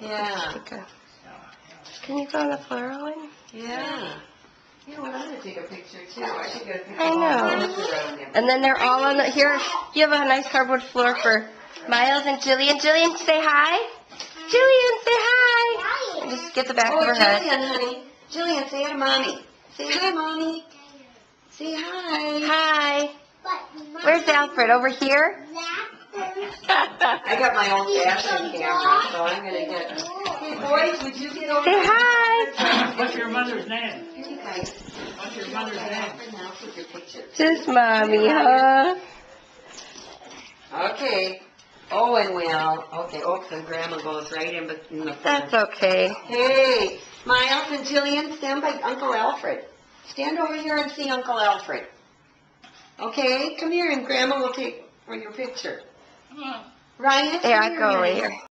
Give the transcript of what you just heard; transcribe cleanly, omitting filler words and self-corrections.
Yeah. Can you go on the floor, Owen? Yeah. You know what? I'm gonna take a picture too. I should get a picture. I know. And then they're all on the, here, you have a nice cardboard floor for Miles and Jillian. Jillian, say hi. Jillian, say hi. And just get the back of her head. Jillian, honey. Jillian, say hi to Mommy. Say hi, Mommy. Say hi. Hi. Where's Alfred? Over here? I got my own fashion camera, so I'm gonna get. Hey, boys, would you get over? Say hi. What's your mother's name? Here, you guys. What's your mother's name? Now take your picture. Just Mommy, huh? Okay. Owen will. Okay. Oops, and Grandma goes right in between the. That's okay. Hey, Miles and Jillian, stand by Uncle Alfred. Stand over here and see Uncle Alfred. Okay, come here and Grandma will take for your picture. Ryan, Yeah, come here, go over honey. here.